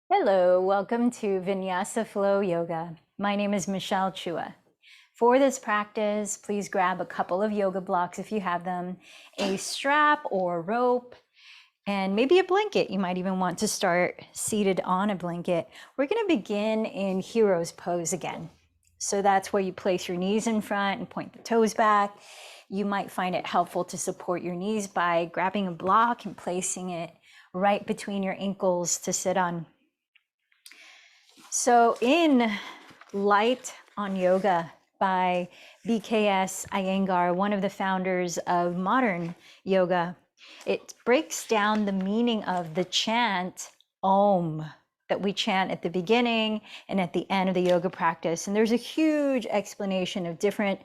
Hello, welcome to Vinyasa Flow Yoga. My name is Michelle Chua. For this practice, please grab a couple of yoga blocks if you have them, a strap or rope, and maybe a blanket. You might even want to start seated on a blanket. We're going to begin in hero's pose again. So that's where you place your knees in front and point the toes back. You might find it helpful to support your knees by grabbing a block and placing it right between your ankles to sit on. So in Light on Yoga by BKS Iyengar, one of the founders of modern yoga, it breaks down the meaning of the chant Om that we chant at the beginning and at the end of the yoga practice. And there's a huge explanation of different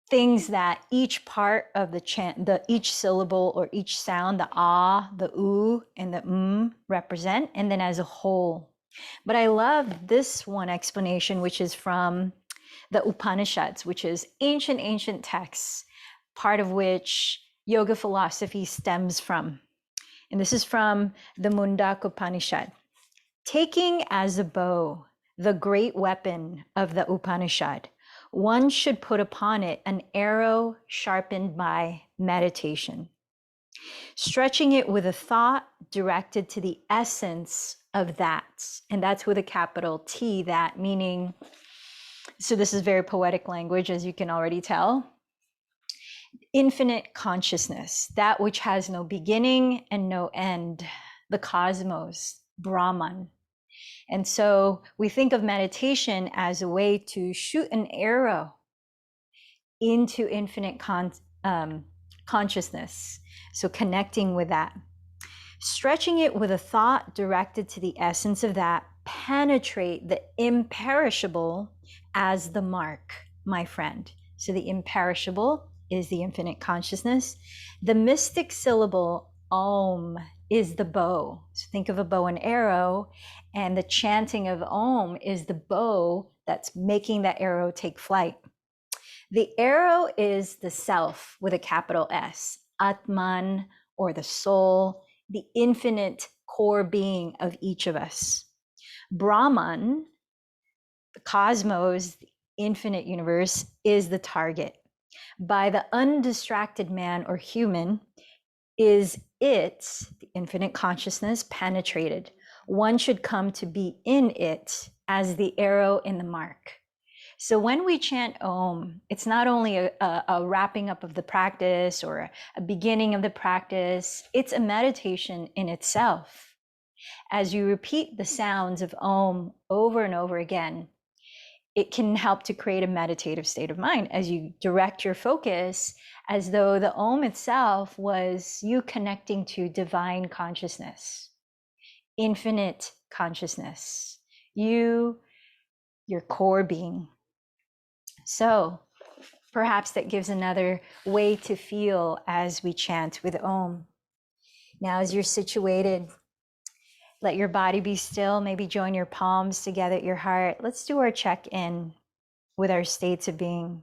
things that each part of the chant, each syllable or each sound, the ah, the oo, and the represent, and then as a whole. But I love this one explanation, which is from the Upanishads, which is ancient texts, part of which yoga philosophy stems from. And this is from the Mundak Upanishad. Taking as a bow the great weapon of the Upanishad, one should put upon it an arrow sharpened by meditation, stretching it with a thought directed to the essence of that. And that's with a capital T, that meaning, so this is very poetic language, as you can already tell. Infinite consciousness, that which has no beginning and no end, the cosmos, Brahman. And so we think of meditation as a way to shoot an arrow into infinite consciousness. So connecting with that, stretching it with a thought directed to the essence of that, penetrate the imperishable as the mark, my friend. So the imperishable is the infinite consciousness. The mystic syllable Om is the bow. So think of a bow and arrow, and the chanting of Om is the bow that's making that arrow take flight. The arrow is the self with a capital S, Atman, or the soul, the infinite core being of each of us. Brahman, the cosmos, the infinite universe, is the target. By the undistracted man or human, is it, the infinite consciousness, penetrated. One should come to be in it as the arrow in the mark. So when we chant Om, it's not only a wrapping up of the practice or a beginning of the practice, it's a meditation in itself. As you repeat the sounds of Om over and over again, it can help to create a meditative state of mind as you direct your focus as though the Om itself was you connecting to divine consciousness, infinite consciousness, your core being. So perhaps that gives another way to feel as we chant with Om. Now, as you're situated, let your body be still. Maybe join your palms together at your heart. Let's do our check-in with our states of being.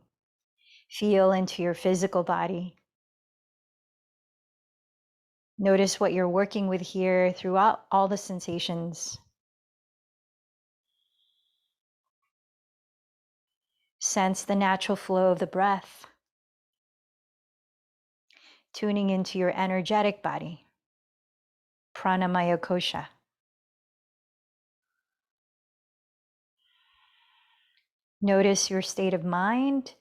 Feel into your physical body. Notice what you're working with here throughout all the sensations. Sense the natural flow of the breath, tuning into your energetic body, pranamaya kosha. Notice your state of mind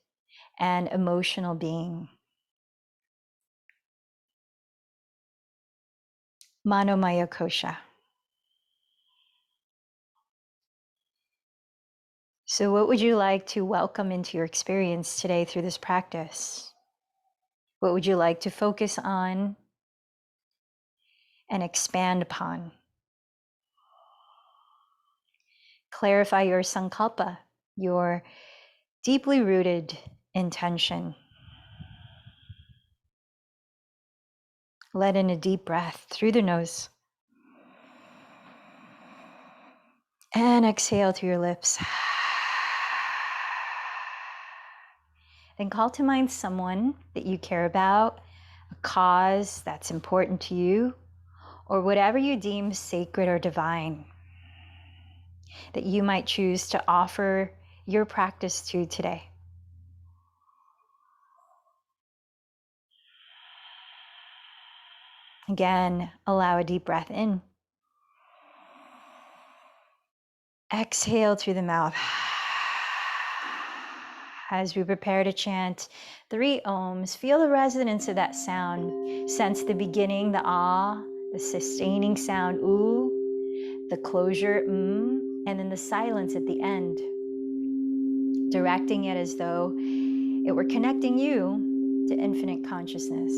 and emotional being. Manomaya kosha. So what would you like to welcome into your experience today through this practice? What would you like to focus on and expand upon? Clarify your sankalpa, your deeply rooted intention. Let in a deep breath through the nose. And exhale through your lips. Then call to mind someone that you care about, a cause that's important to you, or whatever you deem sacred or divine. that you might choose to offer your practice to today. Again, allow a deep breath in. Exhale through the mouth. As we prepare to chant 3 ohms, feel the resonance of that sound. Sense the beginning, the ah, the sustaining sound, ooh, the closure, and then the silence at the end. Directing it as though it were connecting you to infinite consciousness.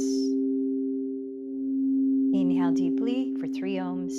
Inhale deeply for 3 ohms.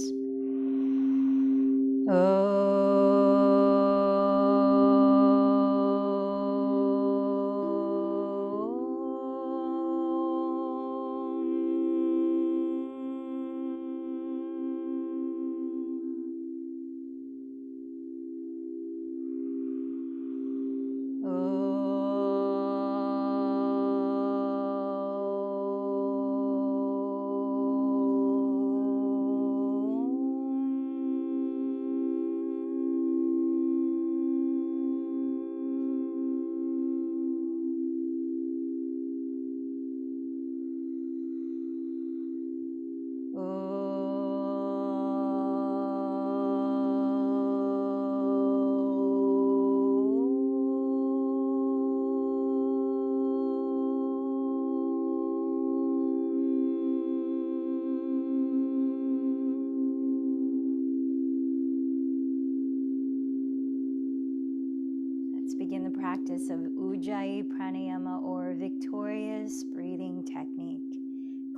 Begin the practice of Ujjayi Pranayama, or victorious breathing technique.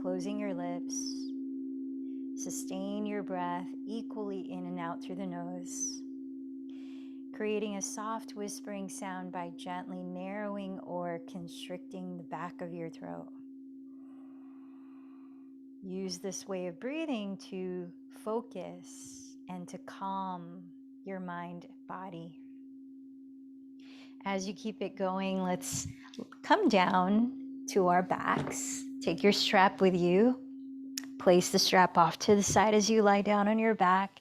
Closing your lips, sustain your breath equally in and out through the nose, creating a soft whispering sound by gently narrowing or constricting the back of your throat. Use this way of breathing to focus and to calm your mind, body. As you keep it going, let's come down to our backs. Take your strap with you. Place the strap off to the side as you lie down on your back,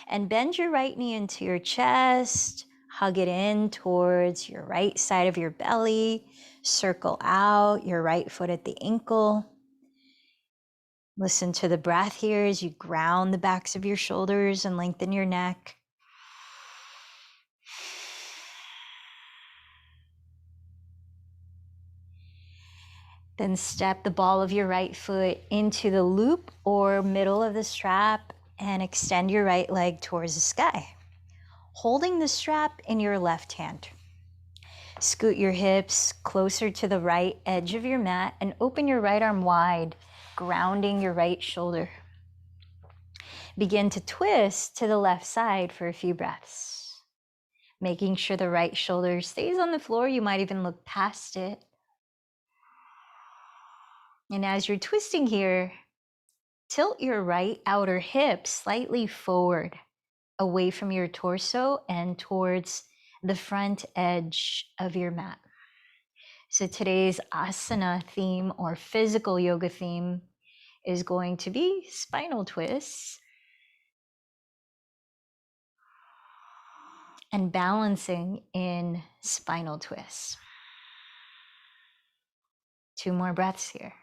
and bend your right knee into your chest. Hug it in towards your right side of your belly. Circle out your right foot at the ankle. Listen to the breath here as you ground the backs of your shoulders and lengthen your neck. Then step the ball of your right foot into the loop or middle of the strap and extend your right leg towards the sky, holding the strap in your left hand. Scoot your hips closer to the right edge of your mat and open your right arm wide, grounding your right shoulder. Begin to twist to the left side for a few breaths, making sure the right shoulder stays on the floor. You might even look past it. And as you're twisting here, tilt your right outer hip slightly forward, away from your torso and towards the front edge of your mat. So today's asana theme, or physical yoga theme, is going to be spinal twists and balancing in spinal twists. 2 more breaths here.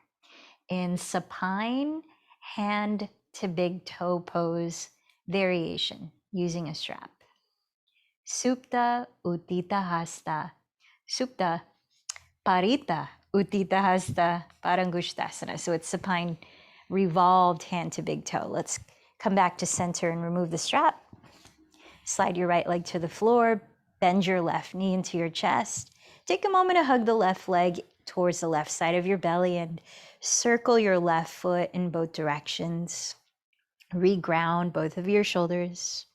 In supine hand to big toe pose variation using a strap. Supta Uttita Hasta. Supta Parita Uttita Hasta Parangushtasana. So it's supine revolved hand to big toe. Let's come back to center and remove the strap. Slide your right leg to the floor. Bend your left knee into your chest. Take a moment to hug the left leg towards the left side of your belly and circle your left foot in both directions. Reground both of your shoulders.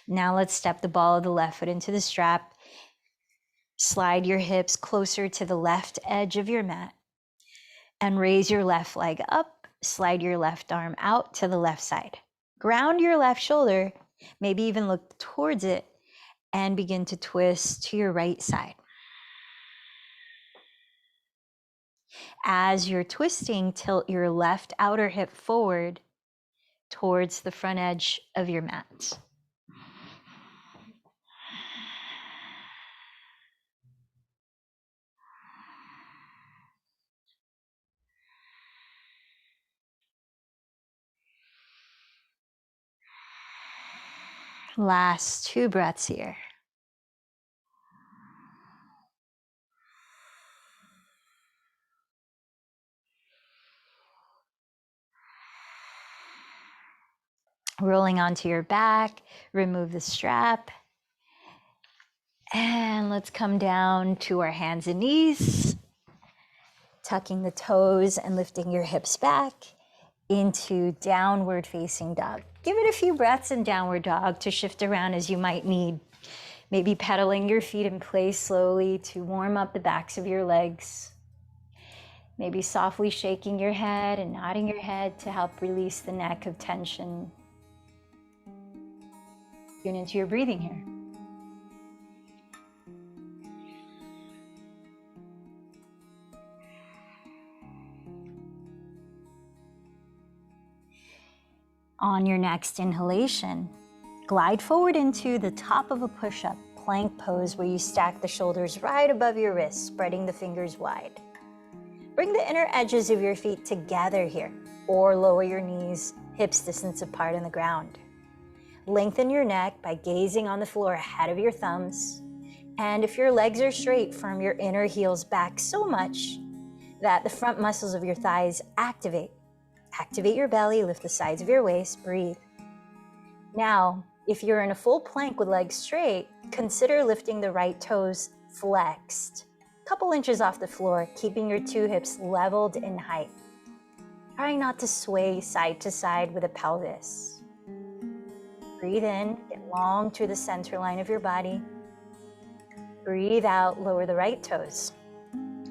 Now let's step the ball of the left foot into the strap. Slide your hips closer to the left edge of your mat and raise your left leg up. Slide your left arm out to the left side. Ground your left shoulder, maybe even look towards it, and begin to twist to your right side. As you're twisting, tilt your left outer hip forward towards the front edge of your mat. Last 2 breaths here. Rolling onto your back, remove the strap. And let's come down to our hands and knees, tucking the toes and lifting your hips back into downward facing dog. Give it a few breaths in downward dog to shift around as you might need. Maybe pedaling your feet in place slowly to warm up the backs of your legs. Maybe softly shaking your head and nodding your head to help release the neck of tension. Tune into your breathing here. On your next inhalation, glide forward into the top of a push-up plank pose where you stack the shoulders right above your wrists, spreading the fingers wide. Bring the inner edges of your feet together here, or lower your knees, hips distance apart in the ground. Lengthen your neck by gazing on the floor ahead of your thumbs. And if your legs are straight, firm your inner heels back so much that the front muscles of your thighs activate. Activate your belly, lift the sides of your waist, breathe. Now, if you're in a full plank with legs straight, consider lifting the right toes flexed, a couple inches off the floor, keeping your 2 hips leveled in height. Trying not to sway side to side with the pelvis. Breathe in, get long to the center line of your body. Breathe out, lower the right toes.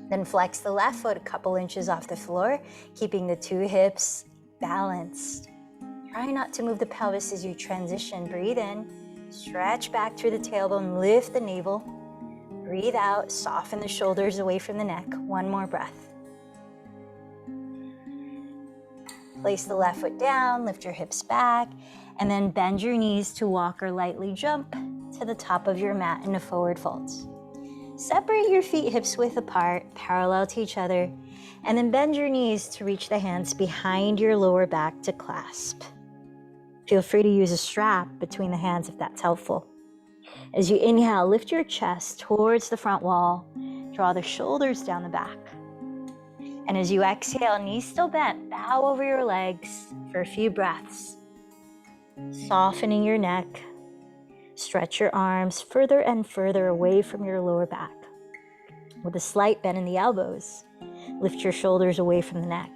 Then flex the left foot a couple inches off the floor, keeping the 2 hips balanced. Try not to move the pelvis as you transition. Breathe in, stretch back through the tailbone, lift the navel. Breathe out, soften the shoulders away from the neck. 1 more breath. Place the left foot down, lift your hips back, and then bend your knees to walk or lightly jump to the top of your mat in a forward fold. Separate your feet hips width apart, parallel to each other, and then bend your knees to reach the hands behind your lower back to clasp. Feel free to use a strap between the hands if that's helpful. As you inhale, lift your chest towards the front wall, draw the shoulders down the back. And as you exhale, knees still bent, bow over your legs for a few breaths, softening your neck. Stretch your arms further and further away from your lower back. With a slight bend in the elbows, lift your shoulders away from the neck.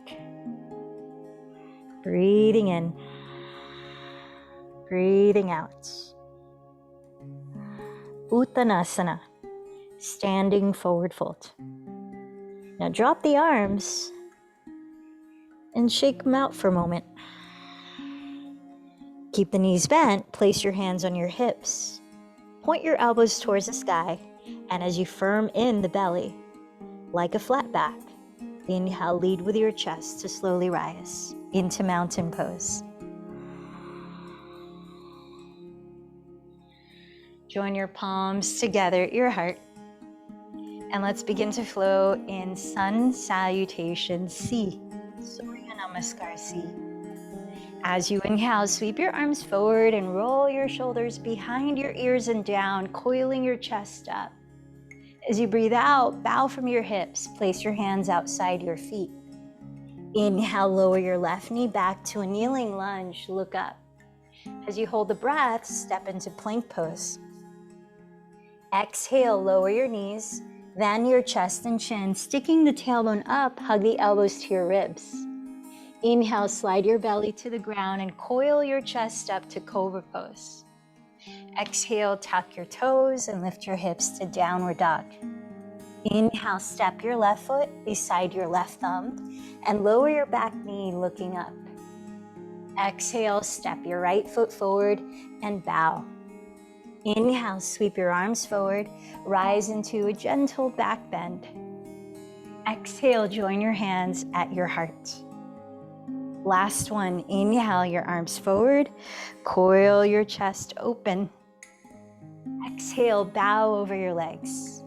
Breathing in, breathing out. Uttanasana, standing forward fold. Now drop the arms and shake them out for a moment. Keep the knees bent, place your hands on your hips. Point your elbows towards the sky, and as you firm in the belly, like a flat back, inhale, lead with your chest to slowly rise into mountain pose. Join your palms together at your heart, and let's begin to flow in Sun Salutation C, Surya Namaskar C. As you inhale, sweep your arms forward and roll your shoulders behind your ears and down, coiling your chest up. As you breathe out, bow from your hips, place your hands outside your feet. Inhale, lower your left knee back to a kneeling lunge, look up. As you hold the breath, step into plank pose. Exhale, lower your knees, then your chest and chin, sticking the tailbone up, hug the elbows to your ribs. Inhale, slide your belly to the ground and coil your chest up to cobra pose. Exhale, tuck your toes and lift your hips to downward dog. Inhale, step your left foot beside your left thumb and lower your back knee looking up. Exhale, step your right foot forward and bow. Inhale, sweep your arms forward, rise into a gentle back bend. Exhale, join your hands at your heart. Last one, inhale your arms forward, coil your chest open. Exhale, bow over your legs.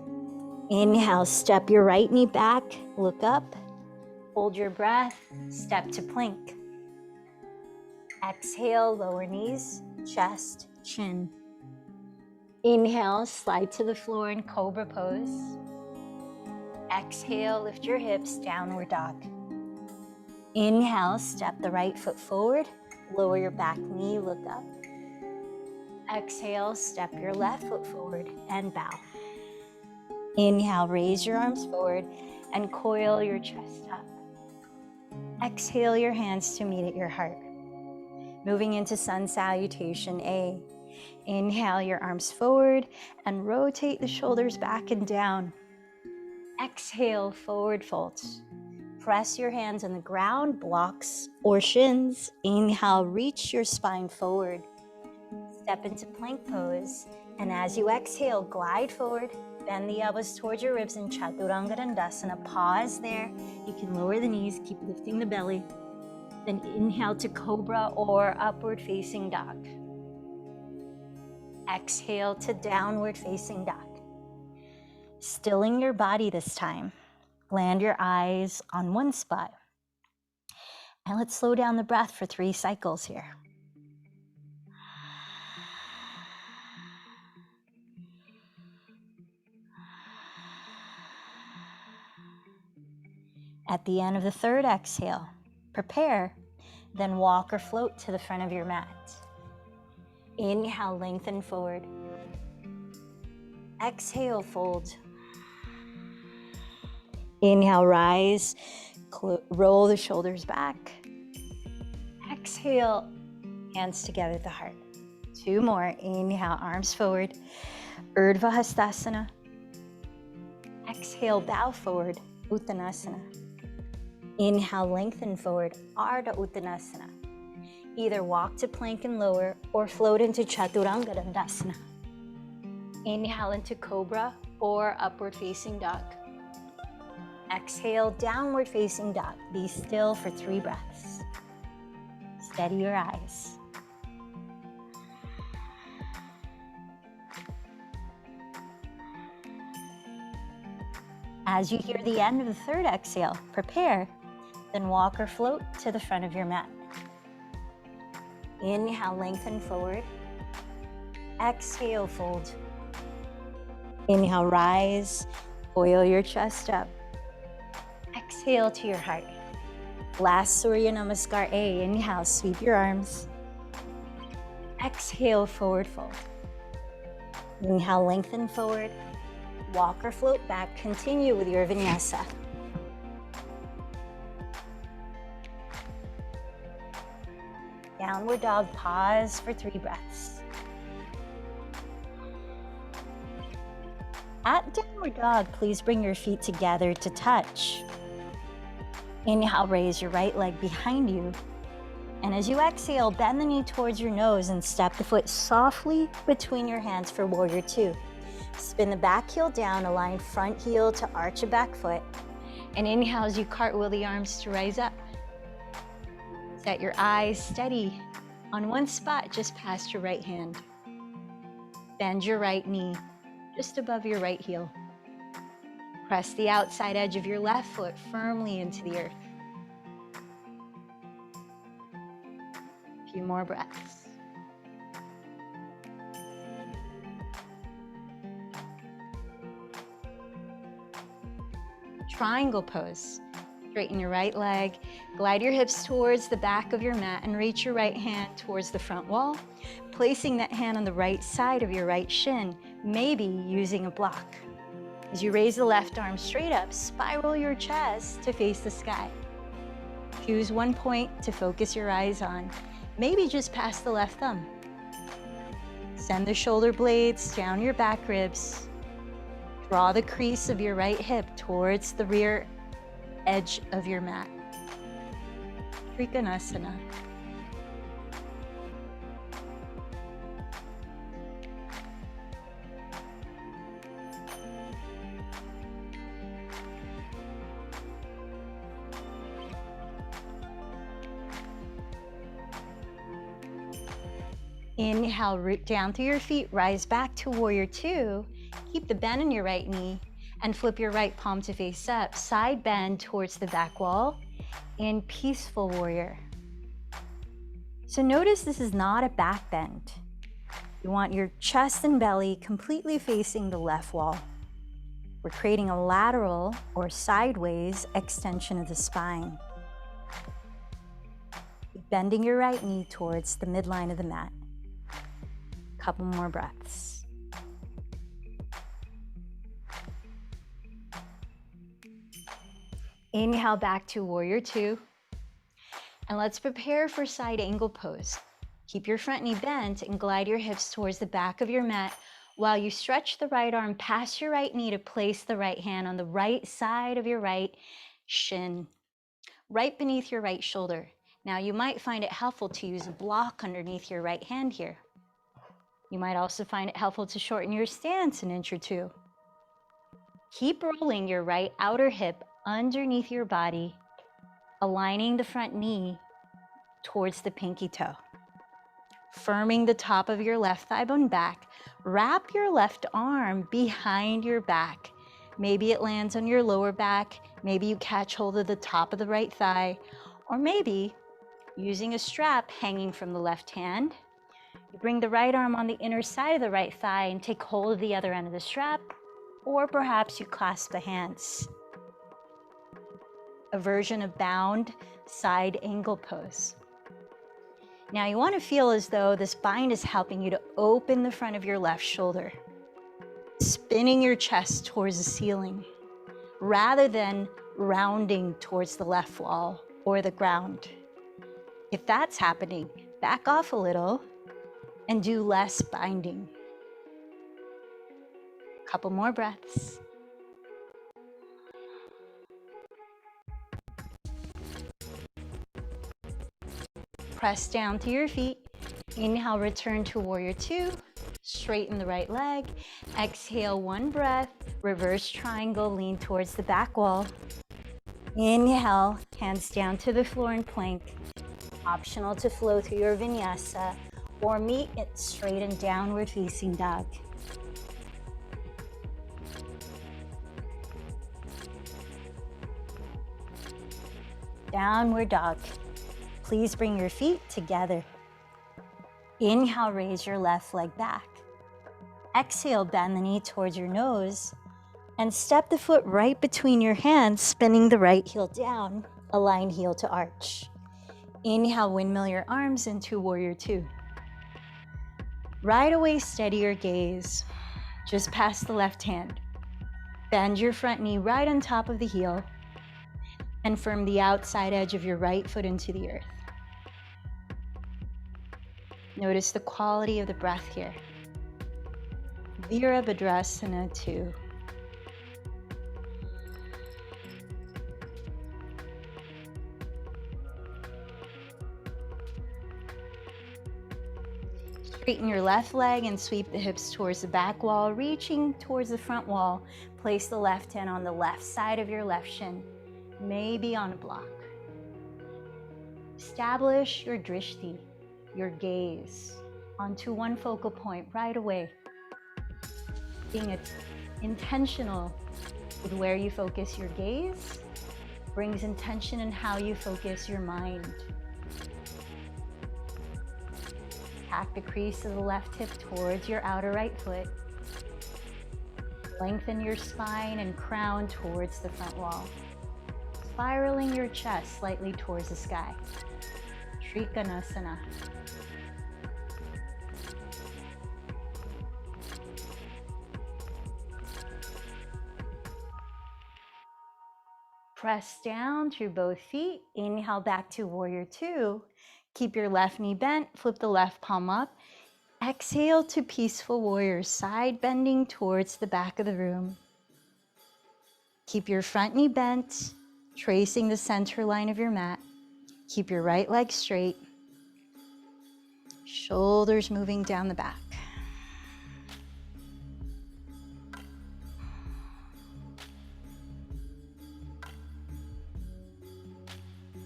Inhale, step your right knee back, look up, hold your breath, step to plank. Exhale, lower knees, chest, chin. Inhale, slide to the floor in cobra pose. Exhale, lift your hips, downward dog. Inhale, step the right foot forward, lower your back knee, look up. Exhale, step your left foot forward and bow. Inhale, raise your arms forward and coil your chest up. Exhale your hands to meet at your heart. Moving into sun salutation A. Inhale your arms forward and rotate the shoulders back and down. Exhale, forward folds. Press your hands on the ground, blocks or shins. Inhale, reach your spine forward. Step into plank pose. And as you exhale, glide forward. Bend the elbows towards your ribs in Chaturanga Dandasana. Pause there. You can lower the knees, keep lifting the belly. Then inhale to cobra or upward facing dog. Exhale to downward facing dog. Stilling your body this time. Land your eyes on one spot. And let's slow down the breath for 3 cycles here. At the end of the 3rd exhale, prepare, then walk or float to the front of your mat. Inhale, lengthen forward. Exhale, fold. Inhale, rise, roll the shoulders back. Exhale, hands together at the heart. 2 more. Inhale, arms forward. Urdhva Hastasana. Exhale, bow forward. Uttanasana. Inhale, lengthen forward. Ardha Uttanasana. Either walk to plank and lower or float into Chaturanga Dandasana. Inhale into cobra or upward facing dog. Exhale, downward facing dog. Be still for 3 breaths. Steady your eyes. As you hear the end of the 3rd exhale, prepare, then walk or float to the front of your mat. Inhale, lengthen forward. Exhale, fold. Inhale, rise, coil your chest up. Exhale to your heart. Last Surya Namaskar A. Inhale, sweep your arms. Exhale, forward fold. Inhale, lengthen forward. Walk or float back. Continue with your Vinyasa. Downward dog, pause for 3 breaths. At downward dog, please bring your feet together to touch. Inhale, raise your right leg behind you. And as you exhale, bend the knee towards your nose and step the foot softly between your hands for warrior 2. Spin the back heel down, align front heel to arch a back foot. And inhale as you cartwheel the arms to rise up. Set your eyes steady on one spot just past your right hand. Bend your right knee just above your right heel. Press the outside edge of your left foot firmly into the earth. A few more breaths. Triangle pose. Straighten your right leg, glide your hips towards the back of your mat and reach your right hand towards the front wall, placing that hand on the right side of your right shin, maybe using a block. As you raise the left arm straight up, spiral your chest to face the sky. Choose one point to focus your eyes on, maybe just past the left thumb. Send the shoulder blades down your back ribs. Draw the crease of your right hip towards the rear edge of your mat. Trikonasana. Inhale, root down through your feet, rise back to warrior two. Keep the bend in your right knee and flip your right palm to face up. Side bend towards the back wall in peaceful warrior. So notice this is not a back bend. You want your chest and belly completely facing the left wall. We're creating a lateral or sideways extension of the spine. Bending your right knee towards the midline of the mat. Couple more breaths. Inhale back to warrior two. And let's prepare for side angle pose. Keep your front knee bent and glide your hips towards the back of your mat while you stretch the right arm past your right knee to place the right hand on the right side of your right shin, right beneath your right shoulder. Now you might find it helpful to use a block underneath your right hand here. You might also find it helpful to shorten your stance an inch or two. Keep rolling your right outer hip underneath your body, aligning the front knee towards the pinky toe. Firming the top of your left thigh bone back, wrap your left arm behind your back. Maybe it lands on your lower back, maybe you catch hold of the top of the right thigh, or maybe using a strap hanging from the left hand, you bring the right arm on the inner side of the right thigh and take hold of the other end of the strap, or perhaps you clasp the hands. A version of bound side angle pose. Now you want to feel as though this bind is helping you to open the front of your left shoulder, spinning your chest towards the ceiling, rather than rounding towards the left wall or the ground. If that's happening, back off a little and do less binding. Couple more breaths. Press down to your feet. Inhale, return to warrior two. Straighten the right leg. Exhale, one breath. Reverse triangle, lean towards the back wall. Inhale, hands down to the floor in plank. Optional to flow through your vinyasa or meet it straight in downward facing dog. Downward dog. Please bring your feet together. Inhale, raise your left leg back. Exhale, bend the knee towards your nose and step the foot right between your hands, spinning the right heel down, align heel to arch. Inhale, windmill your arms into warrior two. Right away, steady your gaze just past the left hand. Bend your front knee right on top of the heel and firm the outside edge of your right foot into the earth. Notice the quality of the breath here. Virabhadrasana 2. Straighten your left leg and sweep the hips towards the back wall, reaching towards the front wall. Place the left hand on the left side of your left shin, maybe on a block. Establish your drishti, your gaze, onto one focal point right away. Being intentional with where you focus your gaze brings intention in how you focus your mind. Tack the crease of the left hip towards your outer right foot. Lengthen your spine and crown towards the front wall. Spiraling your chest slightly towards the sky. Trikonasana. Press down through both feet. Inhale back to warrior two. Keep your left knee bent, flip the left palm up. Exhale to peaceful warrior, side bending towards the back of the room. Keep your front knee bent, tracing the center line of your mat. Keep your right leg straight. Shoulders moving down the back.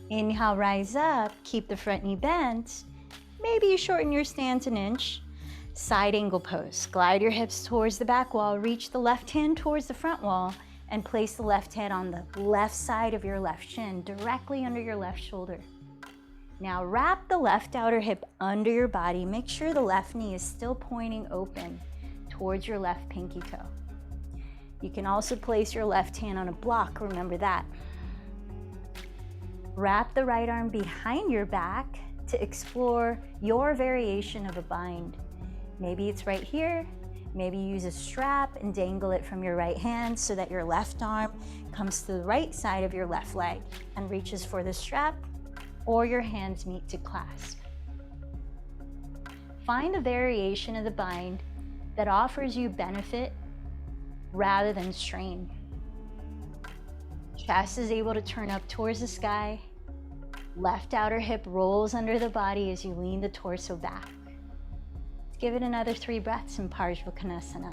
Inhale, rise up, keep the front knee bent. maybe you shorten your stance an inch. Side angle pose. Glide your hips towards the back wall, reach the left hand towards the front wall, and place the left hand on the left side of your left shin, directly under your left shoulder. Now wrap the left outer hip under your body. Make sure the left knee is still pointing open towards your left pinky toe. You can also place your left hand on a block, remember that. Wrap the right arm behind your back to explore your variation of a bind. Maybe it's right here. Maybe use a strap and dangle it from your right hand so that your left arm comes to the right side of your left leg and reaches for the strap, or your hands meet to clasp. Find a variation of the bind that offers you benefit rather than strain. Chest is able to turn up towards the sky. Left outer hip rolls under the body as you lean the torso back. Let's give it another 3 breaths in Parsvakonasana.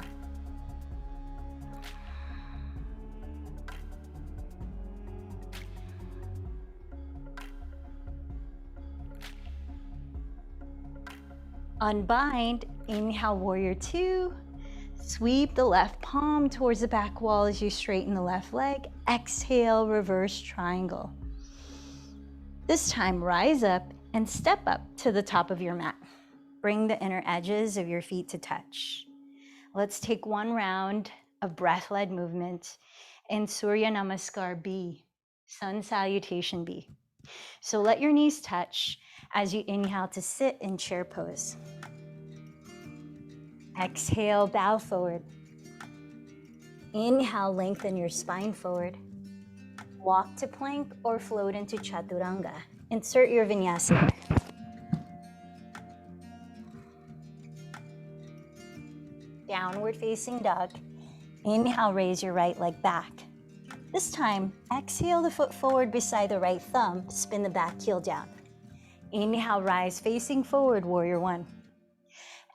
Unbind, inhale, warrior 2. Sweep the left palm towards the back wall as you straighten the left leg. Exhale, reverse triangle. This time, rise up and step up to the top of your mat. Bring the inner edges of your feet to touch. Let's take one round of breath-led movement in Surya Namaskar B, Sun Salutation B. So let your knees touch as you inhale to sit in chair pose. Exhale, bow forward. Inhale, lengthen your spine forward. Walk to plank or float into chaturanga. Insert your vinyasa. Downward facing dog. Inhale, raise your right leg back. This time, exhale the foot forward beside the right thumb, spin the back heel down. Inhale, rise facing forward, warrior 1.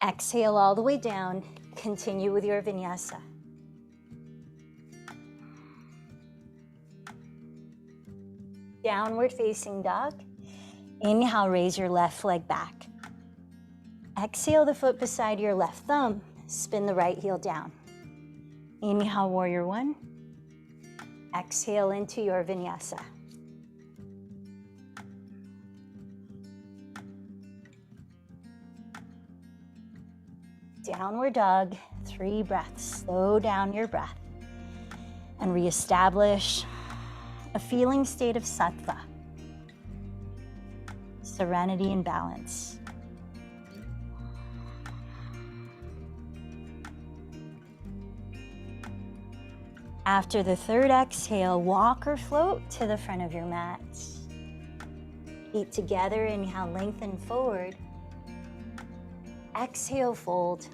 Exhale all the way down, continue with your vinyasa. Downward facing dog. Inhale, raise your left leg back. Exhale the foot beside your left thumb, spin the right heel down. Inhale, warrior 1. Exhale into your vinyasa. Downward dog, 3 breaths. Slow down your breath and reestablish a feeling state of sattva, serenity and balance. After the 3rd exhale, walk or float to the front of your mat. Feet together, inhale, lengthen forward. Exhale, fold.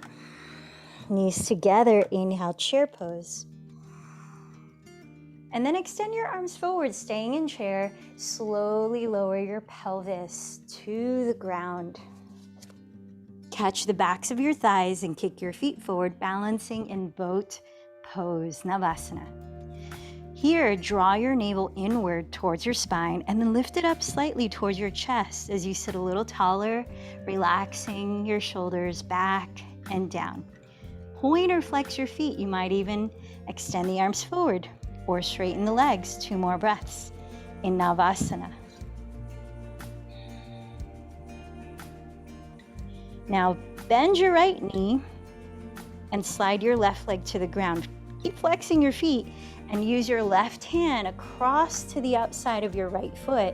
Knees together, inhale, chair pose. And then extend your arms forward, staying in chair. Slowly lower your pelvis to the ground. Catch the backs of your thighs and kick your feet forward, balancing in boat pose, Navasana. Here, draw your navel inward towards your spine and then lift it up slightly towards your chest as you sit a little taller, relaxing your shoulders back and down. Point or flex your feet. You might even extend the arms forward or straighten the legs. 2 more breaths in Navasana. Now bend your right knee and slide your left leg to the ground. Keep flexing your feet and use your left hand across to the outside of your right foot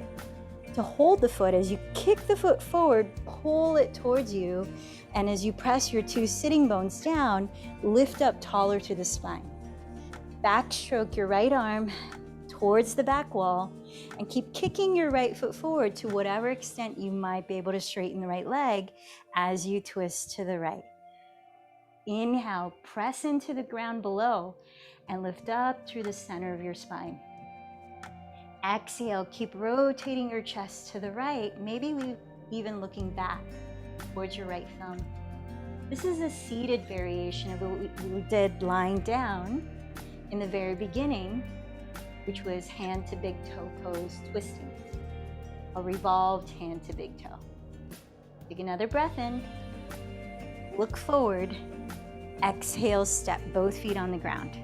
to hold the foot. As you kick the foot forward, pull it towards you, and as you press your 2 sitting bones down, lift up taller to the spine. Backstroke your right arm towards the back wall and keep kicking your right foot forward to whatever extent you might be able to straighten the right leg as you twist to the right. Inhale, press into the ground below and lift up through the center of your spine. Exhale, keep rotating your chest to the right, maybe even looking back towards your right thumb. This is a seated variation of what we did lying down in the very beginning, which was hand to big toe pose twisting, a revolved hand to big toe. Take another breath in. Look forward. Exhale, step both feet on the ground.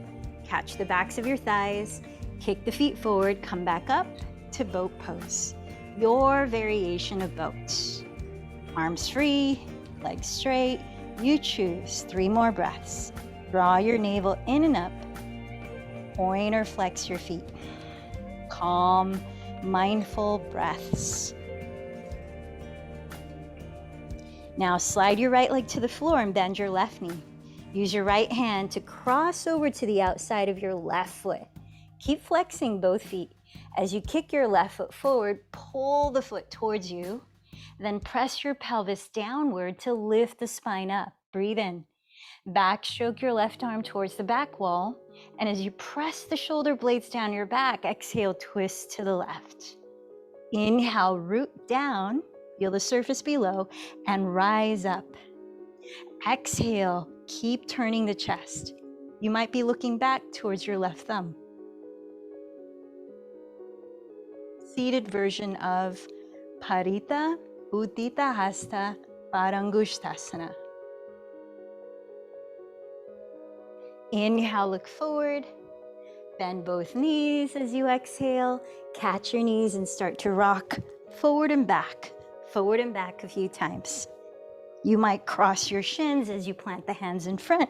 Catch the backs of your thighs. Kick the feet forward. Come back up to boat pose. Your variation of boat. Arms free, legs straight. You choose. 3 more breaths. Draw your navel in and up. Point or flex your feet. Calm, mindful breaths. Now slide your right leg to the floor and bend your left knee. Use your right hand to cross over to the outside of your left foot. Keep flexing both feet. As you kick your left foot forward, pull the foot towards you. Then press your pelvis downward to lift the spine up. Breathe in. Backstroke your left arm towards the back wall. And as you press the shoulder blades down your back, exhale, twist to the left. Inhale, root down. Feel the surface below and rise up. Exhale, keep turning the chest. You might be looking back towards your left thumb. Seated version of Parita Uddita Hasta Parangushtasana. Inhale, look forward. Bend both knees as you exhale. Catch your knees and start to rock forward and back a few times. You might cross your shins as you plant the hands in front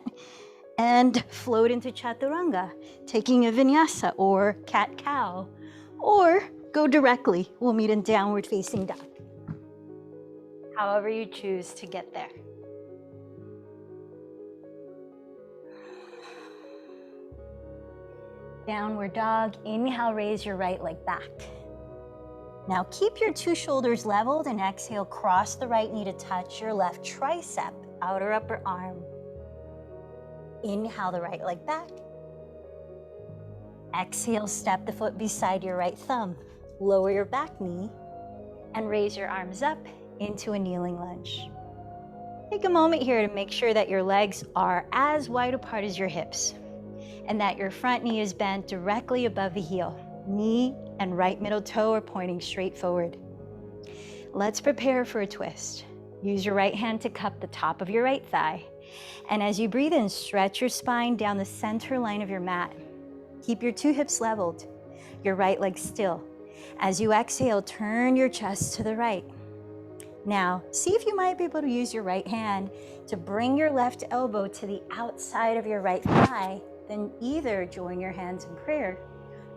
and float into Chaturanga, taking a Vinyasa or cat-cow, or go directly. We'll meet in downward facing dog. However you choose to get there. Downward dog. Inhale, raise your right leg back. Now keep your 2 shoulders leveled and exhale, cross the right knee to touch your left tricep, outer upper arm. Inhale the right leg back. Exhale, step the foot beside your right thumb. Lower your back knee and raise your arms up into a kneeling lunge. Take a moment here to make sure that your legs are as wide apart as your hips and that your front knee is bent directly above the heel. Knee and right middle toe are pointing straight forward. Let's prepare for a twist. Use your right hand to cup the top of your right thigh. And as you breathe in, stretch your spine down the center line of your mat. Keep your 2 hips leveled, your right leg still. As you exhale, turn your chest to the right. Now, see if you might be able to use your right hand to bring your left elbow to the outside of your right thigh, then either join your hands in prayer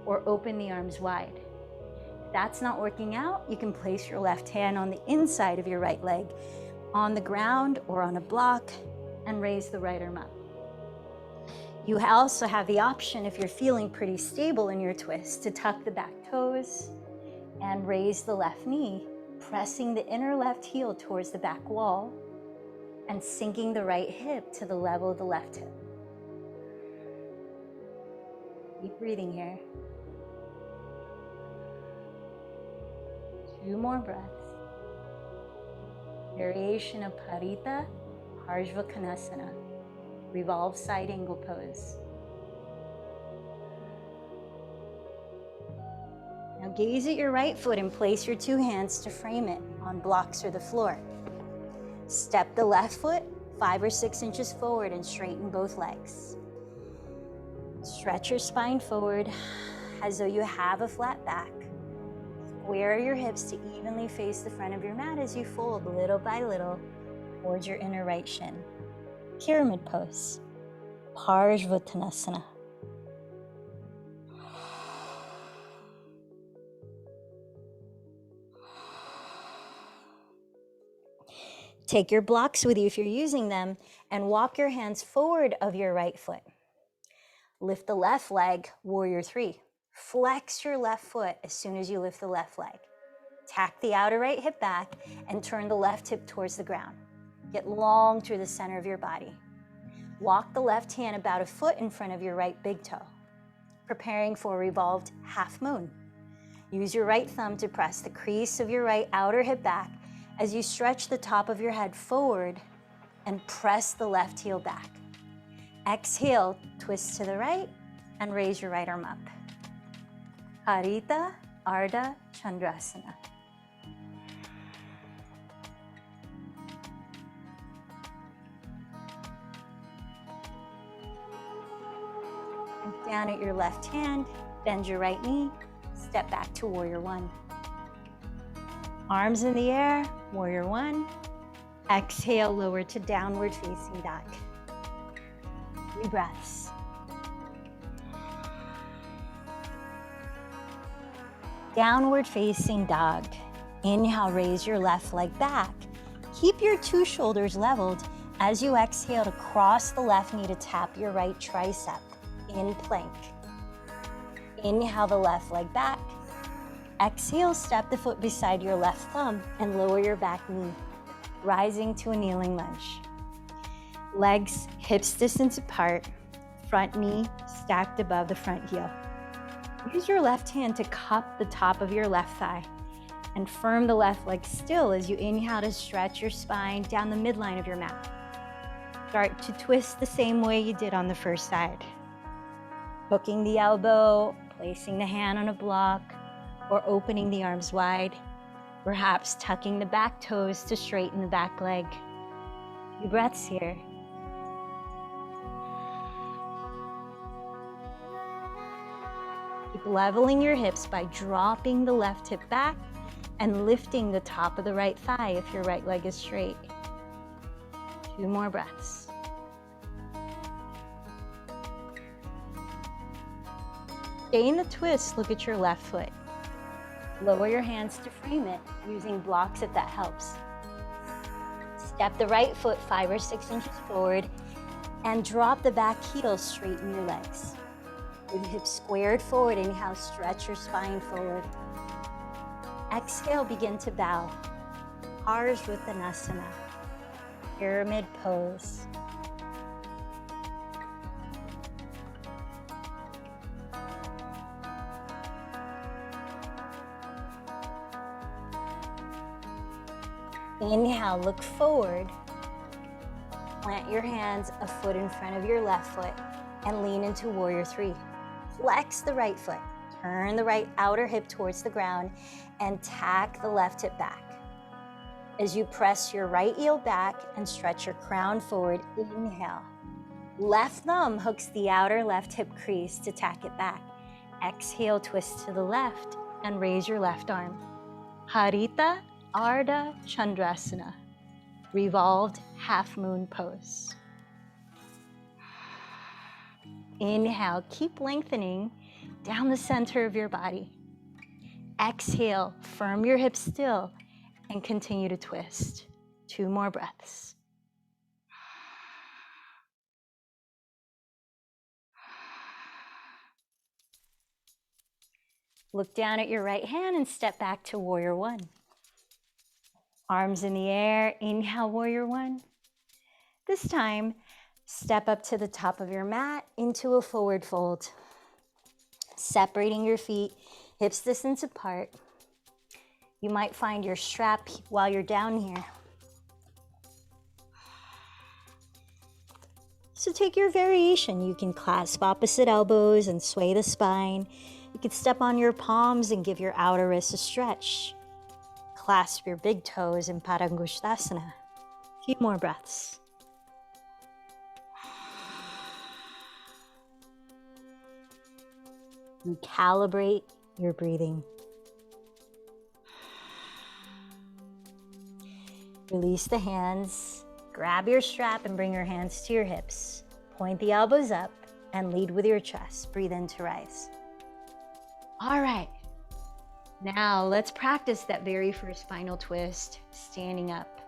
or open the arms wide. If that's not working out, you can place your left hand on the inside of your right leg, on the ground or on a block, and raise the right arm up. You also have the option, if you're feeling pretty stable in your twist, to tuck the back toes and raise the left knee, pressing the inner left heel towards the back wall and sinking the right hip to the level of the left hip. Keep breathing here. 2 more breaths. Variation of Parita Parsvakonasana, revolve side angle pose. Now gaze at your right foot and place your 2 hands to frame it on blocks or the floor. Step the left foot 5 or 6 inches forward and straighten both legs. Stretch your spine forward as though you have a flat back. Square your hips to evenly face the front of your mat as you fold little by little towards your inner right shin. Pyramid pose, Parsvakonasana. Take your blocks with you if you're using them and walk your hands forward of your right foot. Lift the left leg, warrior 3. Flex your left foot as soon as you lift the left leg. Tack the outer right hip back and turn the left hip towards the ground. Get long through the center of your body. Walk the left hand about a foot in front of your right big toe, preparing for a revolved half moon. Use your right thumb to press the crease of your right outer hip back as you stretch the top of your head forward and press the left heel back. Exhale, twist to the right and raise your right arm up. Parita Ardha Chandrasana. down at your left hand, bend your right knee, step back to warrior one. Arms in the air, warrior one. Exhale, lower to downward facing dog. 3 breaths. Downward facing dog. Inhale, raise your left leg back. Keep your 2 shoulders leveled as you exhale to cross the left knee to tap your right tricep in plank. Inhale the left leg back. Exhale, step the foot beside your left thumb and lower your back knee, rising to a kneeling lunge. Legs hips distance apart, front knee stacked above the front heel. Use your left hand to cup the top of your left thigh and firm the left leg still as you inhale to stretch your spine down the midline of your mat. Start to twist the same way you did on the first side. Hooking the elbow, placing the hand on a block, or opening the arms wide, perhaps tucking the back toes to straighten the back leg. Few breaths here. Keep leveling your hips by dropping the left hip back and lifting the top of the right thigh if your right leg is straight. 2 more breaths. Stay in the twist, look at your left foot. Lower your hands to frame it, using blocks if that helps. Step the right foot 5 or 6 inches forward and drop the back heel, straighten your legs. With hips squared forward, inhale, stretch your spine forward. Exhale, begin to bow. Ardhvanasana, pyramid pose. Inhale, look forward. Plant your hands a foot in front of your left foot and lean into warrior 3. Flex the right foot. Turn the right outer hip towards the ground and tack the left hip back. As you press your right heel back and stretch your crown forward, inhale. Left thumb hooks the outer left hip crease to tack it back. Exhale, twist to the left and raise your left arm. Harita Ardha Chandrasana, revolved half moon pose. Inhale, keep lengthening down the center of your body. Exhale, firm your hips still and continue to twist. 2 more breaths. Look down at your right hand and step back to warrior 1. Arms in the air, inhale, warrior 1. This time, step up to the top of your mat into a forward fold. Separating your feet, hips distance apart. You might find your strap while you're down here. So take your variation. You can clasp opposite elbows and sway the spine. You can step on your palms and give your outer wrists a stretch. Clasp your big toes in Padangusthasana. A few more breaths. Recalibrate your breathing. Release the hands. Grab your strap and bring your hands to your hips. Point the elbows up and lead with your chest. Breathe in to rise. All right. Now let's practice that very first final twist, standing up.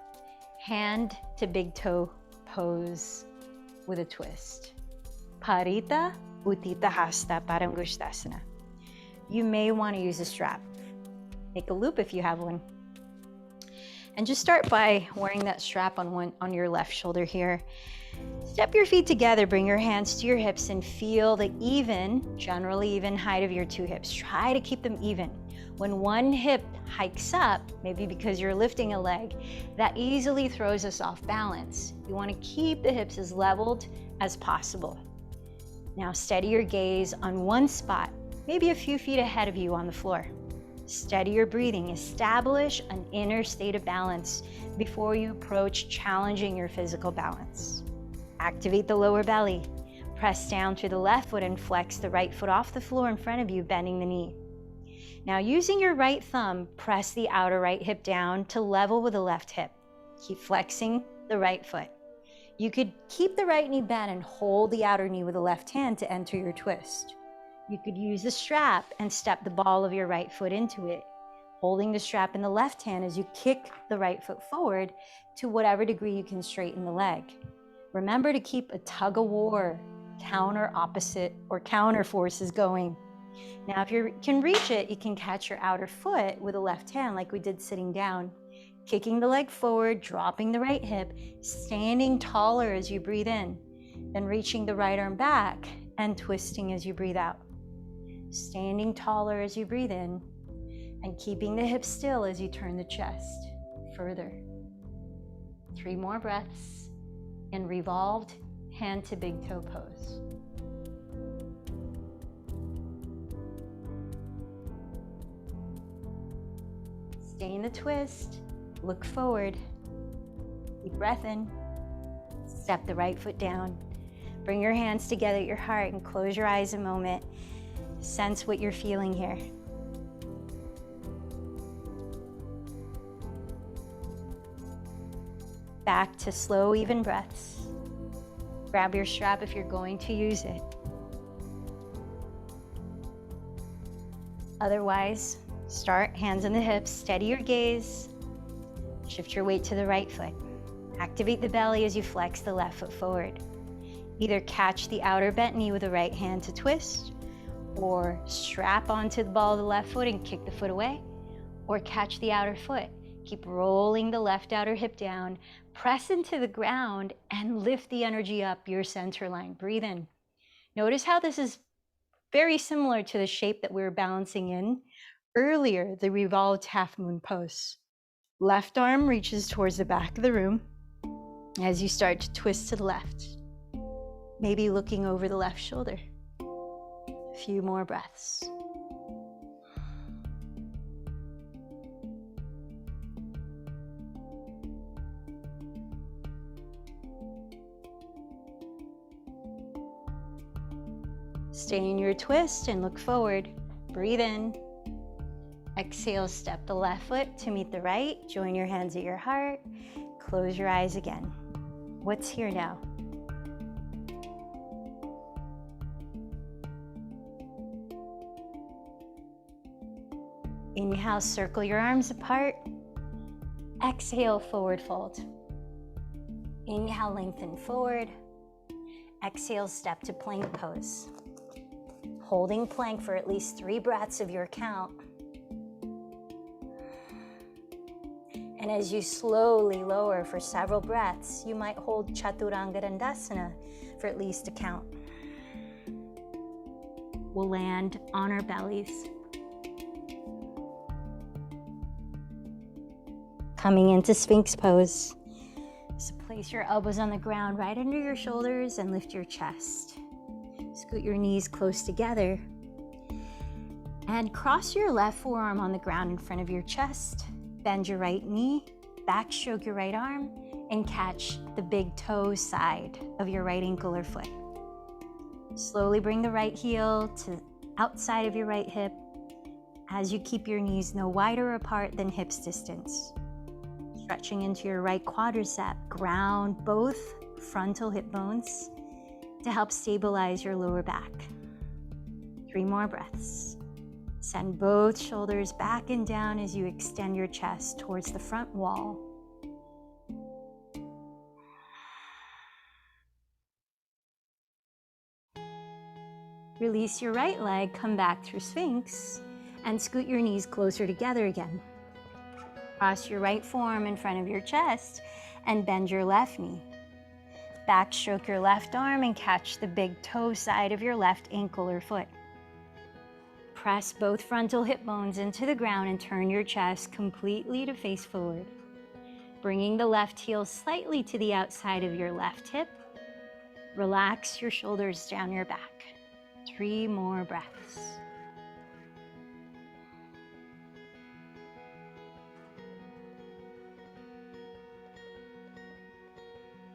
Hand to big toe pose with a twist. Parita Uttita Hasta Padangusthasana. You may want to use a strap. Make a loop if you have one. And just start by wearing that strap on your left shoulder here. Step your feet together, bring your hands to your hips and feel the generally even height of your 2 hips. Try to keep them even. When one hip hikes up, maybe because you're lifting a leg, that easily throws us off balance. You want to keep the hips as leveled as possible. Now steady your gaze on one spot, maybe a few feet ahead of you on the floor. Steady your breathing. Establish an inner state of balance before you approach challenging your physical balance. Activate the lower belly. Press down through the left foot and flex the right foot off the floor in front of you, bending the knee. Now using your right thumb, press the outer right hip down to level with the left hip. Keep flexing the right foot. You could keep the right knee bent and hold the outer knee with the left hand to enter your twist. You could use the strap and step the ball of your right foot into it, holding the strap in the left hand as you kick the right foot forward to whatever degree you can straighten the leg. Remember to keep a tug of war, counter opposite or counter forces going. Now, if you can reach it, you can catch your outer foot with the left hand like we did sitting down, kicking the leg forward, dropping the right hip, standing taller as you breathe in, then reaching the right arm back and twisting as you breathe out. Standing taller as you breathe in and keeping the hips still as you turn the chest further. 3 more breaths in revolved hand to big toe pose. Stay in the twist, look forward, deep breath in, step the right foot down, bring your hands together at your heart and close your eyes a moment. Sense what you're feeling here. Back to slow, even breaths. Grab your strap if you're going to use it. Otherwise, start hands on the hips, steady your gaze. Shift your weight to the right foot. Activate the belly as you flex the left foot forward. Either catch the outer bent knee with the right hand to twist, or strap onto the ball of the left foot and kick the foot away, or catch the outer foot. Keep rolling the left outer hip down, press into the ground, and lift the energy up your center line. Breathe in. Notice how this is very similar to the shape that we were balancing in earlier, the revolved half moon pose. Left arm reaches towards the back of the room as you start to twist to the left, maybe looking over the left shoulder. A few more breaths. Stay in your twist and look forward. Breathe in. Exhale, step the left foot to meet the right. Join your hands at your heart. Close your eyes again. What's here now? Inhale, circle your arms apart. Exhale, forward fold. Inhale, lengthen forward. Exhale, step to plank pose. Holding plank for at least 3 breaths of your count. And as you slowly lower for several breaths, you might hold Chaturanga Dandasana for at least a count. We'll land on our bellies. Coming into Sphinx pose. So place your elbows on the ground right under your shoulders and lift your chest. Scoot your knees close together. And cross your left forearm on the ground in front of your chest. Bend your right knee, backstroke your right arm, and catch the big toe side of your right ankle or foot. Slowly bring the right heel to outside of your right hip as you keep your knees no wider apart than hips distance. Stretching into your right quadricep, ground both frontal hip bones to help stabilize your lower back. 3 more breaths. Send both shoulders back and down as you extend your chest towards the front wall. Release your right leg, come back through Sphinx, and scoot your knees closer together again. Cross your right forearm in front of your chest and bend your left knee. Backstroke your left arm and catch the big toe side of your left ankle or foot. Press both frontal hip bones into the ground and turn your chest completely to face forward. Bringing the left heel slightly to the outside of your left hip. Relax your shoulders down your back. 3 more breaths.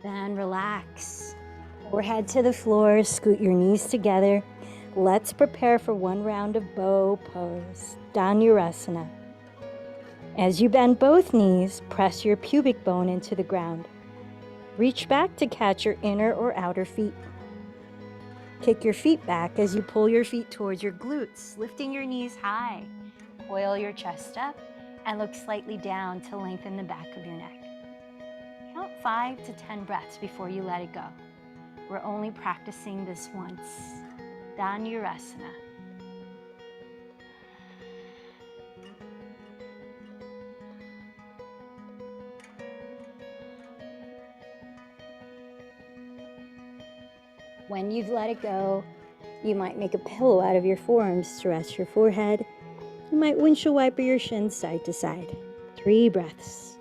Then relax. Forehead to the floor, scoot your knees together. Let's prepare for one round of bow pose, Dhanurasana. As you bend both knees, press your pubic bone into the ground. Reach back to catch your inner or outer feet. Kick your feet back as you pull your feet towards your glutes, lifting your knees high. Coil your chest up and look slightly down to lengthen the back of your neck. Count 5 to 10 breaths before you let it go. We're only practicing this once. Dhanurasana. When you've let it go, you might make a pillow out of your forearms to rest your forehead. You might windshield wiper your shins side to side. 3 breaths.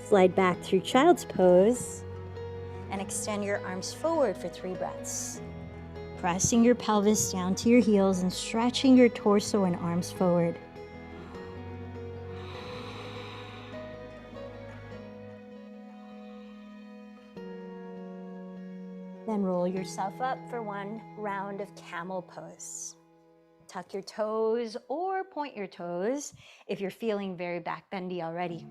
Slide back through child's pose and extend your arms forward for 3 breaths. Pressing your pelvis down to your heels and stretching your torso and arms forward. Then roll yourself up for one round of camel pose. Tuck your toes or point your toes if you're feeling very back bendy already.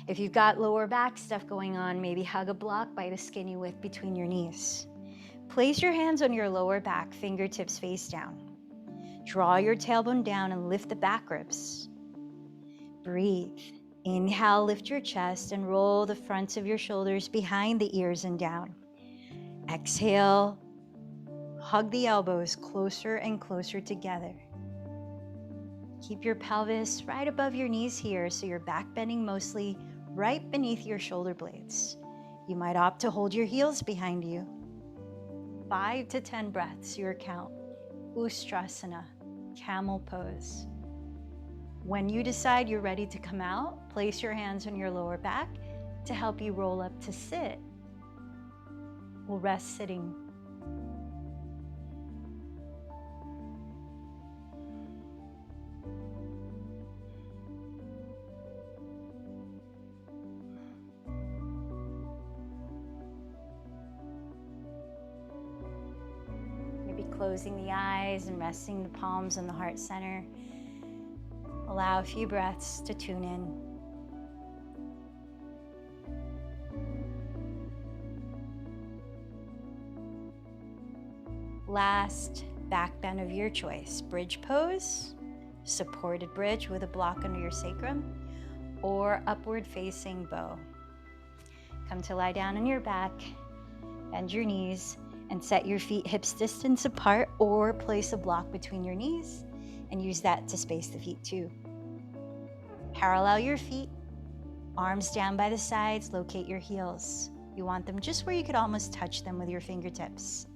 If you've got lower back stuff going on, maybe hug a block by the skinny width between your knees. Place your hands on your lower back, fingertips face down. Draw your tailbone down and lift the back ribs. Breathe. Inhale, lift your chest and roll the fronts of your shoulders behind the ears and down. Exhale, hug the elbows closer and closer together. Keep your pelvis right above your knees here so you're back bending mostly right beneath your shoulder blades. You might opt to hold your heels behind you. 5 to 10 breaths, your count. Ustrasana, camel pose. When you decide you're ready to come out, place your hands on your lower back to help you roll up to sit. We'll rest sitting. Maybe closing the eyes and resting the palms on the heart center. Allow a few breaths to tune in. Last back bend of your choice. Bridge pose, supported bridge with a block under your sacrum, or upward facing bow. Come to lie down on your back, bend your knees, and set your feet hips distance apart, or place a block between your knees and use that to space the feet too. Parallel your feet, arms down by the sides, locate your heels. You want them just where you could almost touch them with your fingertips.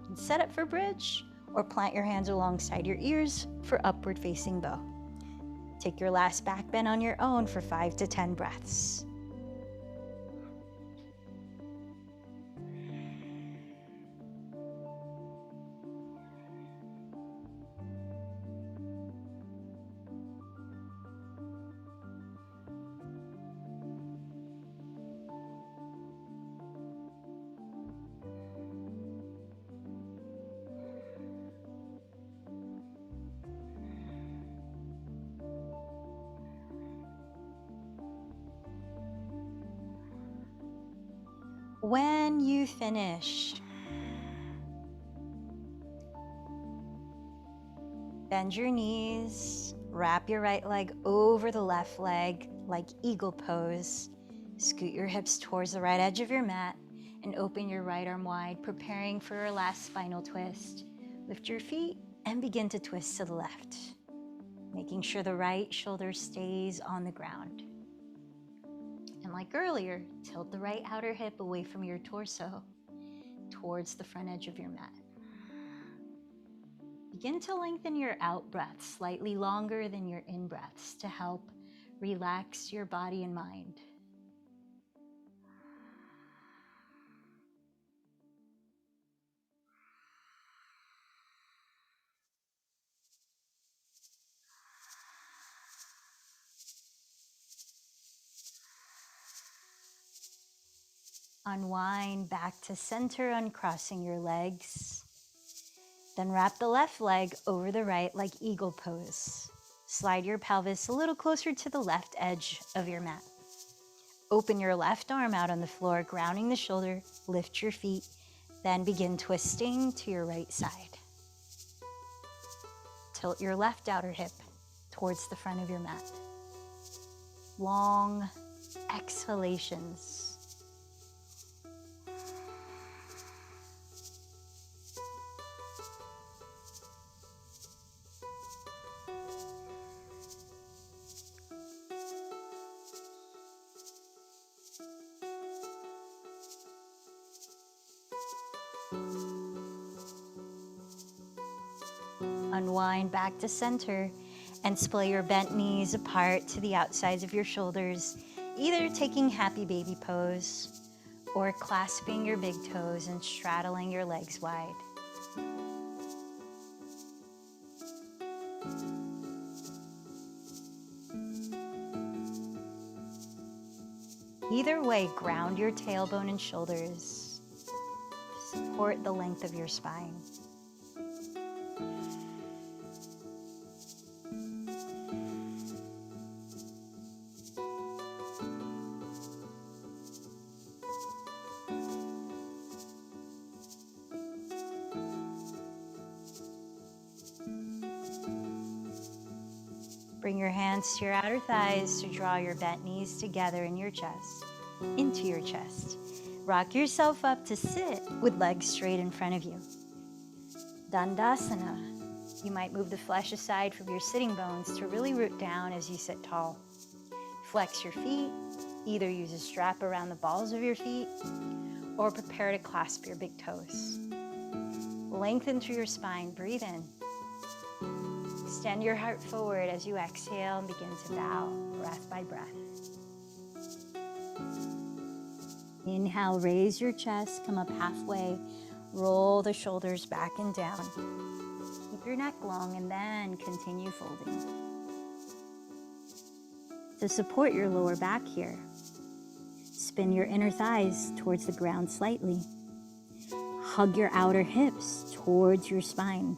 And set up for bridge, or plant your hands alongside your ears for upward facing bow. Take your last back bend on your own for 5 to 10 breaths. When you finish, bend your knees, wrap your right leg over the left leg like eagle pose. Scoot your hips towards the right edge of your mat and open your right arm wide, preparing for our last spinal twist. Lift your feet and begin to twist to the left, making sure the right shoulder stays on the ground. And like earlier, tilt the right outer hip away from your torso towards the front edge of your mat. Begin to lengthen your out breaths slightly longer than your in breaths to help relax your body and mind. Unwind back to center, uncrossing your legs. Then wrap the left leg over the right like eagle pose. Slide your pelvis a little closer to the left edge of your mat. Open your left arm out on the floor, grounding the shoulder, lift your feet, then begin twisting to your right side. Tilt your left outer hip towards the front of your mat. Long exhalations. Unwind back to center and splay your bent knees apart to the outsides of your shoulders, either taking happy baby pose or clasping your big toes and straddling your legs wide. Either way, ground your tailbone and shoulders. Support the length of your spine. Bring your hands to your outer thighs to draw your bent knees together in your chest, into your chest. Rock yourself up to sit with legs straight in front of you. Dandasana. You might move the flesh aside from your sitting bones to really root down as you sit tall. Flex your feet. Either use a strap around the balls of your feet or prepare to clasp your big toes. Lengthen through your spine. Breathe in. Extend your heart forward as you exhale and begin to bow, breath by breath. Inhale, raise your chest, come up halfway, roll the shoulders back and down. Keep your neck long and then continue folding. To support your lower back here, spin your inner thighs towards the ground slightly. Hug your outer hips towards your spine.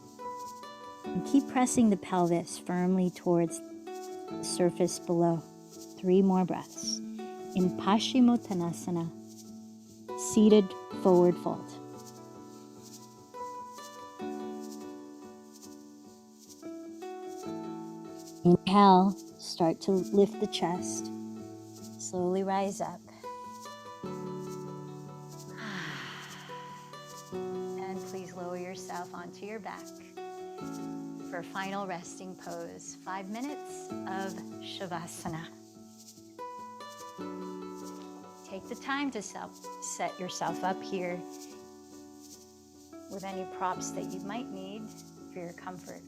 And keep pressing the pelvis firmly towards the surface below. 3 more breaths. In Paschimottanasana, seated forward fold. Inhale, start to lift the chest. Slowly rise up. And please lower yourself onto your back for final resting pose. 5 minutes of Shavasana. Take the time to set yourself up here with any props that you might need for your comfort.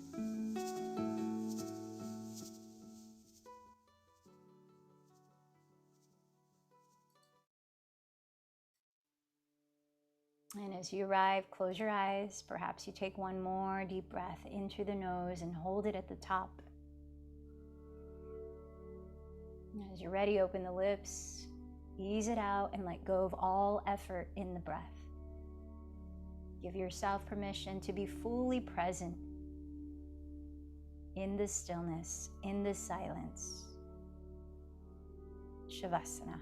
And as you arrive, close your eyes. Perhaps you take one more deep breath in through the nose and hold it at the top. As you're ready, open the lips, ease it out, and let go of all effort in the breath. Give yourself permission to be fully present in this stillness, in this silence. Shavasana.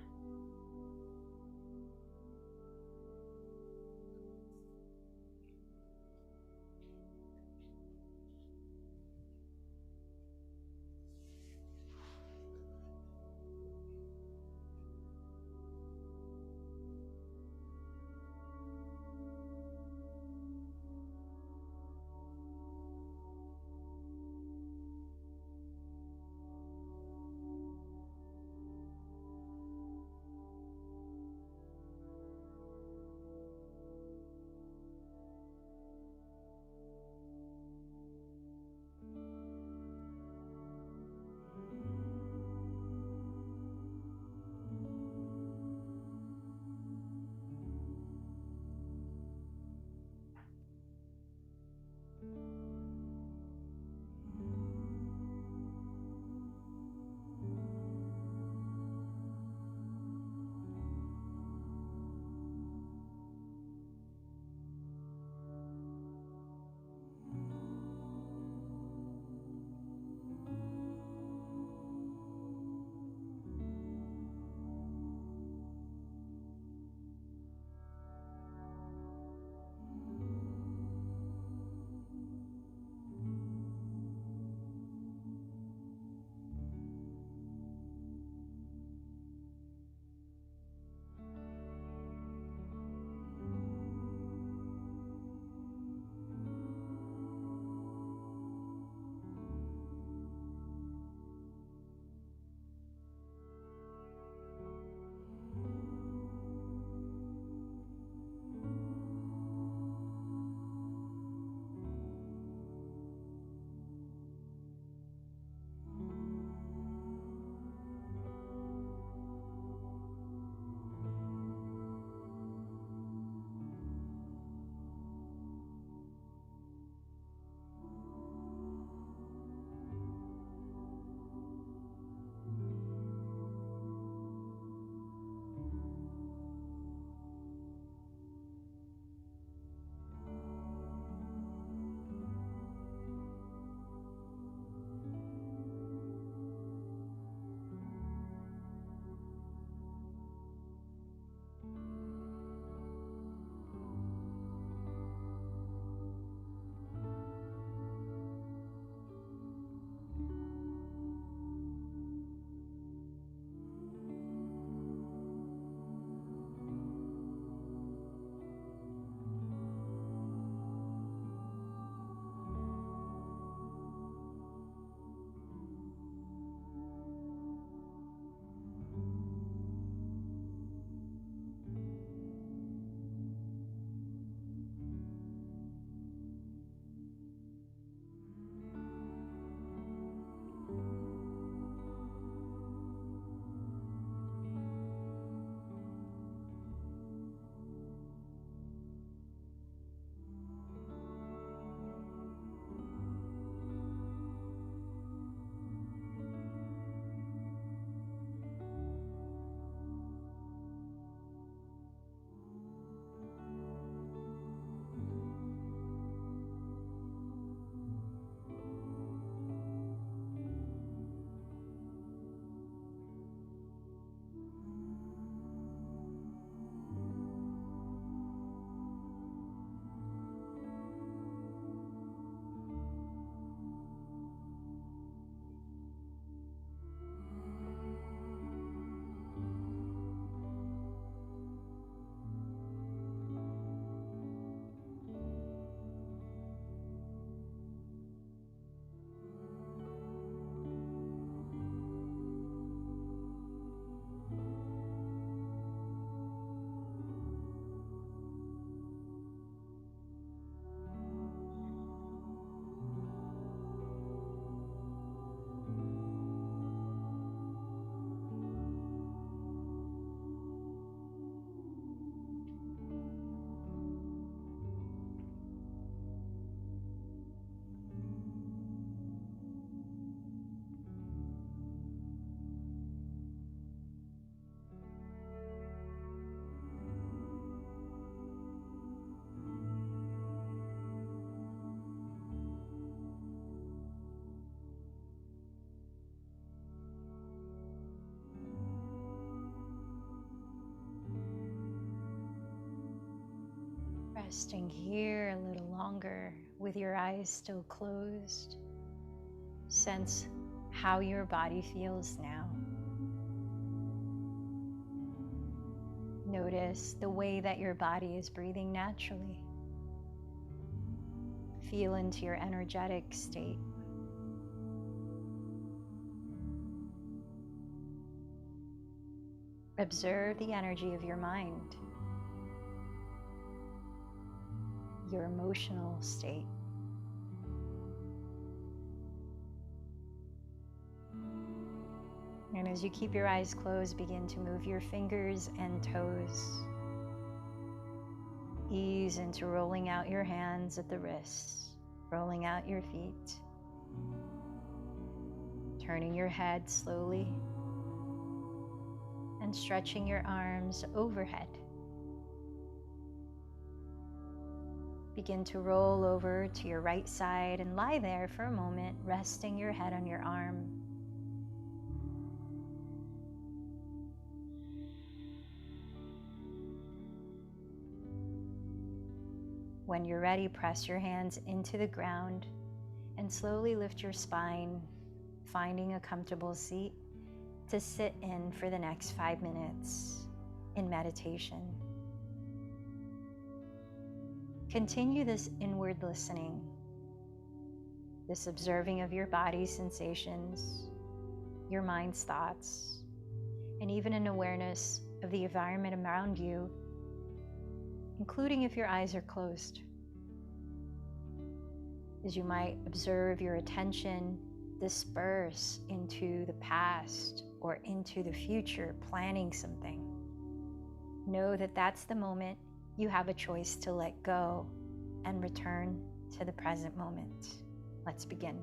Resting here a little longer with your eyes still closed. Sense how your body feels now. Notice the way that your body is breathing naturally. Feel into your energetic state. Observe the energy of your mind, your emotional state. And as you keep your eyes closed, begin to move your fingers and toes. Ease into rolling out your hands at the wrists, rolling out your feet, turning your head slowly, and stretching your arms overhead. Begin to roll over to your right side and lie there for a moment, resting your head on your arm. When you're ready, press your hands into the ground and slowly lift your spine, finding a comfortable seat to sit in for the next 5 minutes in meditation. Continue this inward listening, this observing of your body's sensations, your mind's thoughts, and even an awareness of the environment around you, including if your eyes are closed. As you might observe your attention disperse into the past or into the future, planning something, know that that's the moment you have a choice to let go and return to the present moment. Let's begin.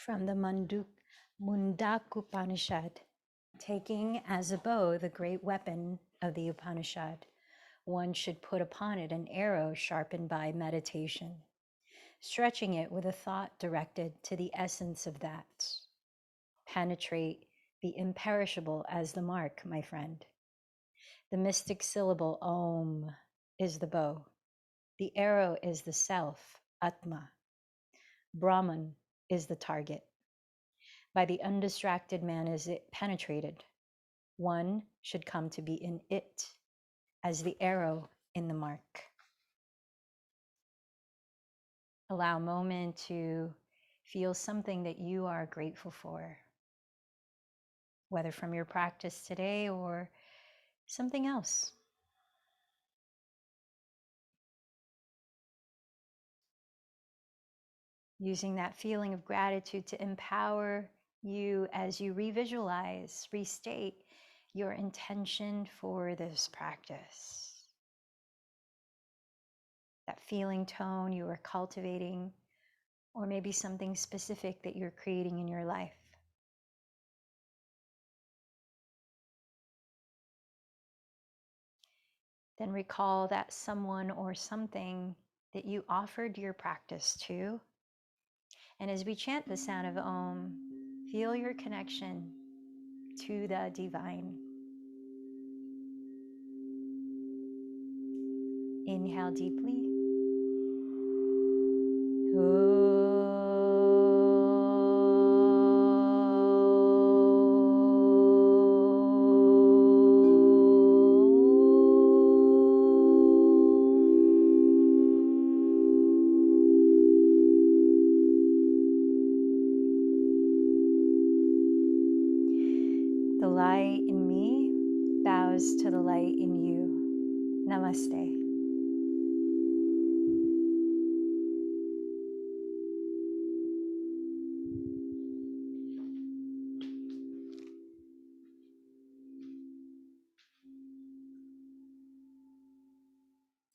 from the Mundakupanishad, taking as a bow the great weapon of the Upanishad, one should put upon it an arrow sharpened by meditation, stretching it with a thought directed to the essence of that. Penetrate the imperishable as the mark, my friend. The mystic syllable Om is the bow. The arrow is the self, Atma. Brahman is the target. By the undistracted man is it penetrated. One should come to be in it as the arrow in the mark. Allow a moment to feel something that you are grateful for, whether from your practice today or something else. Using that feeling of gratitude to empower you as you revisualize, restate your intention for this practice. That feeling tone you are cultivating, or maybe something specific that you're creating in your life. Then recall that someone or something that you offered your practice to. And as we chant the sound of Om, feel your connection to the divine. Inhale deeply. The light in me bows to the light in you. Namaste.